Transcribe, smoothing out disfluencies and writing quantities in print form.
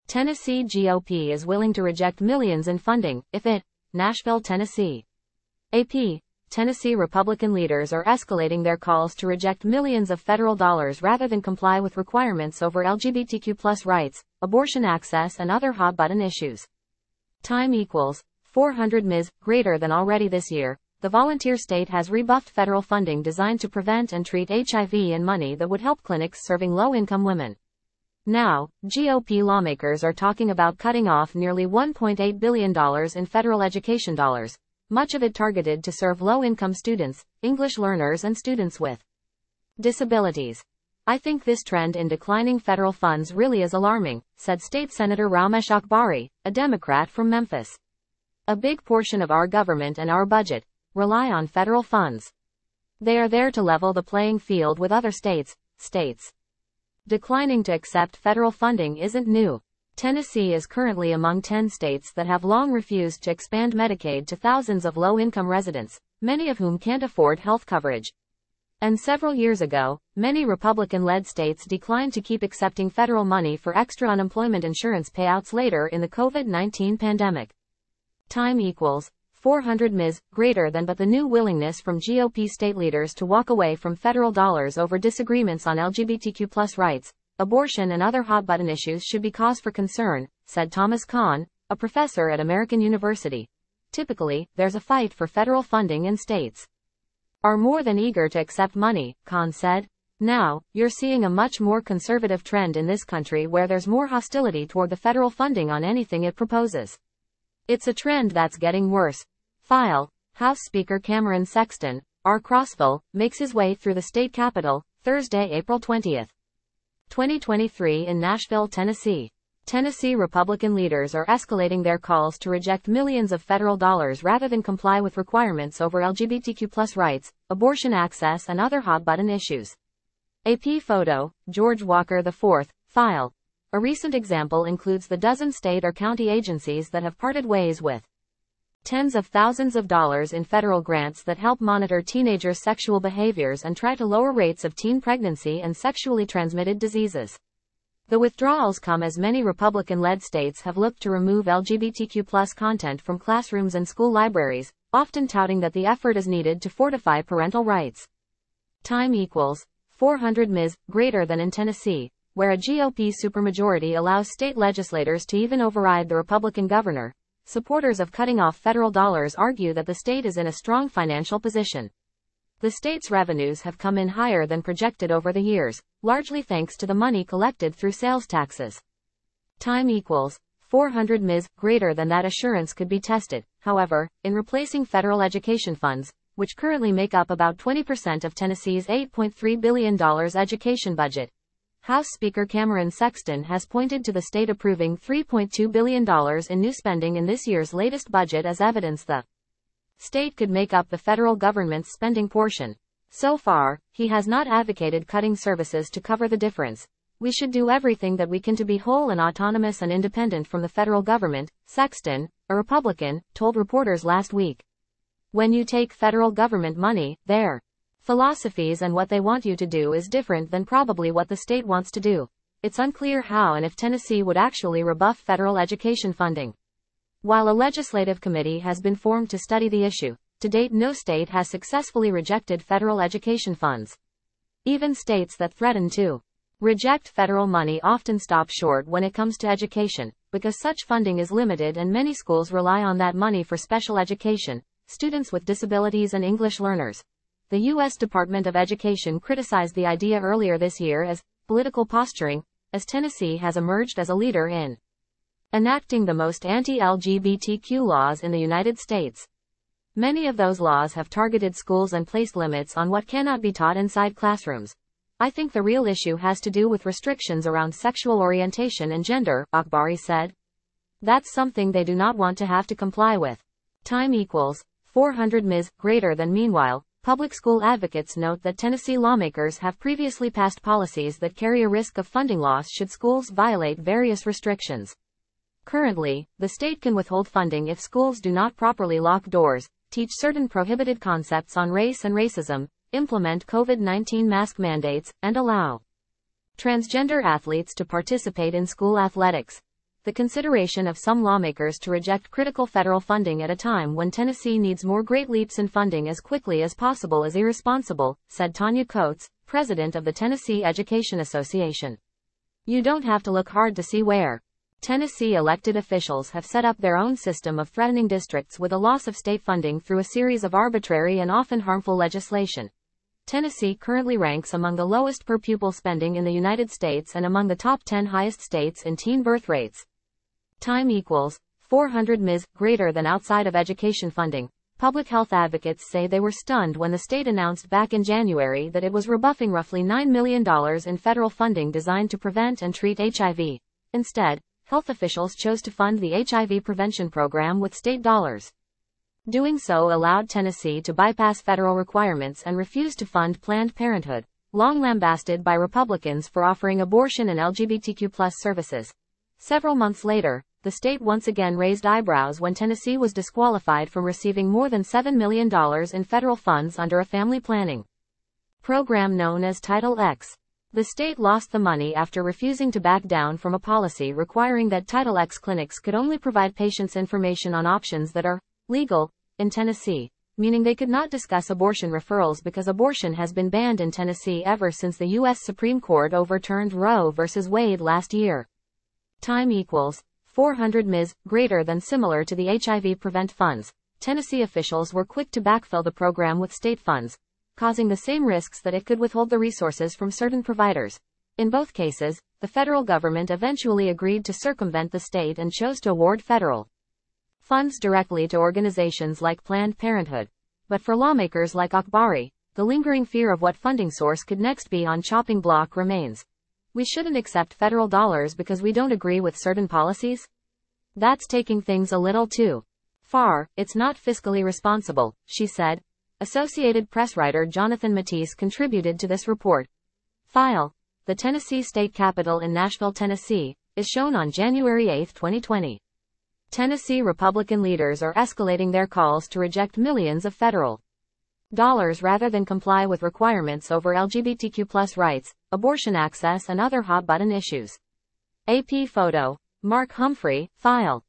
Tennessee GOP is willing to reject millions in funding, if it. Nashville, Tennessee. AP. Tennessee Republican leaders are escalating their calls to reject millions of federal dollars rather than comply with requirements over LGBTQ+ rights, abortion access and other hot-button issues. Time equals 400 Ms. greater than already this year. The volunteer state has rebuffed federal funding designed to prevent and treat HIV and money that would help clinics serving low-income women. Now, GOP lawmakers are talking about cutting off nearly $1.8 billion in federal education dollars, much of it targeted to serve low-income students, English learners and students with disabilities. I think this trend in declining federal funds really is alarming, said State Senator Raumesh Akbari, a Democrat from Memphis. A big portion of our government and our budget rely on federal funds. They are there to level the playing field with other states. Declining to accept federal funding isn't new. Tennessee is currently among 10 states that have long refused to expand Medicaid to thousands of low-income residents, many of whom can't afford health coverage. And several years ago, many Republican-led states declined to keep accepting federal money for extra unemployment insurance payouts later in the COVID-19 pandemic. Time equals 400 Ms. greater than, but the new willingness from GOP state leaders to walk away from federal dollars over disagreements on LGBTQ+ rights, abortion and other hot-button issues should be cause for concern, said Thomas Kahn, a professor at American University. Typically, there's a fight for federal funding and states are more than eager to accept money, Kahn said. Now, you're seeing a much more conservative trend in this country where there's more hostility toward the federal funding on anything it proposes. It's a trend that's getting worse. House Speaker Cameron Sexton, R. Crossville, makes his way through the state capitol, Thursday, April 20, 2023 in Nashville, Tennessee. Tennessee Republican leaders are escalating their calls to reject millions of federal dollars rather than comply with requirements over LGBTQ+ rights, abortion access and other hot-button issues. AP photo, George Walker IV, file. A recent example includes the dozen state or county agencies that have parted ways with tens of thousands of dollars in federal grants that help monitor teenagers' sexual behaviors and try to lower rates of teen pregnancy and sexually transmitted diseases. The withdrawals come as many Republican-led states have looked to remove LGBTQ+ content from classrooms and school libraries, often touting that the effort is needed to fortify parental rights. Time equals 400 Ms. greater than in Tennessee, where a GOP supermajority allows state legislators to even override the Republican governor. Supporters of cutting off federal dollars argue that the state is in a strong financial position. The state's revenues have come in higher than projected over the years, largely thanks to the money collected through sales taxes. Time equals 400 Ms. greater than that assurance could be tested, however, in replacing federal education funds, which currently make up about 20% of Tennessee's $8.3 billion education budget. House Speaker Cameron Sexton has pointed to the state approving $3.2 billion in new spending in this year's latest budget as evidence the state could make up the federal government's spending portion. So far, he has not advocated cutting services to cover the difference. We should do everything that we can to be whole and autonomous and independent from the federal government, Sexton, a Republican, told reporters last week. When you take federal government money, their philosophies and what they want you to do is different than probably what the state wants to do. It's unclear how and if Tennessee would actually rebuff federal education funding. While a legislative committee has been formed to study the issue, to date no state has successfully rejected federal education funds. Even states that threaten to reject federal money often stop short when it comes to education, because such funding is limited and many schools rely on that money for special education, students with disabilities and English learners. The U.S. Department of Education criticized the idea earlier this year as political posturing, as Tennessee has emerged as a leader in enacting the most anti-LGBTQ laws in the United States. Many of those laws have targeted schools and placed limits on what cannot be taught inside classrooms. I think the real issue has to do with restrictions around sexual orientation and gender, Akbari said. That's something they do not want to have to comply with. Time equals 400 Ms. greater than. Meanwhile, public school advocates note that Tennessee lawmakers have previously passed policies that carry a risk of funding loss should schools violate various restrictions. Currently, the state can withhold funding if schools do not properly lock doors, teach certain prohibited concepts on race and racism, implement COVID-19 mask mandates, and allow transgender athletes to participate in school athletics. The consideration of some lawmakers to reject critical federal funding at a time when Tennessee needs more great leaps in funding as quickly as possible is irresponsible, said Tanya Coates, president of the Tennessee Education Association. You don't have to look hard to see where Tennessee elected officials have set up their own system of threatening districts with a loss of state funding through a series of arbitrary and often harmful legislation. Tennessee currently ranks among the lowest per pupil spending in the United States and among the top 10 highest states in teen birth rates. Time equals 400 ms. greater than outside of education funding. Public health advocates say they were stunned when the state announced back in January that it was rebuffing roughly $9 million in federal funding designed to prevent and treat HIV. Instead, health officials chose to fund the HIV prevention program with state dollars. Doing so allowed Tennessee to bypass federal requirements and refuse to fund Planned Parenthood, long lambasted by Republicans for offering abortion and LGBTQ+ services. Several months later, the state once again raised eyebrows when Tennessee was disqualified from receiving more than $7 million in federal funds under a family planning program known as Title X. The state lost the money after refusing to back down from a policy requiring that Title X clinics could only provide patients information on options that are legal in Tennessee, meaning they could not discuss abortion referrals because abortion has been banned in Tennessee ever since the U.S. Supreme Court overturned Roe v. Wade last year. Time equals 400 ms. greater than similar to the HIV Prevent funds. Tennessee officials were quick to backfill the program with state funds, causing the same risks that it could withhold the resources from certain providers. In both cases, the federal government eventually agreed to circumvent the state and chose to award federal funds directly to organizations like Planned Parenthood. But for lawmakers like Akbari, the lingering fear of what funding source could next be on chopping block remains. We shouldn't accept federal dollars because we don't agree with certain policies? That's taking things a little too far. It's not fiscally responsible, she said. Associated Press writer Jonathan Matisse contributed to this report. File. The Tennessee State Capitol in Nashville, Tennessee, is shown on January 8, 2020. Tennessee Republican leaders are escalating their calls to reject millions of federal dollars rather than comply with requirements over LGBTQ+ rights, abortion access and other hot-button issues. AP photo. Mark Humphrey, file.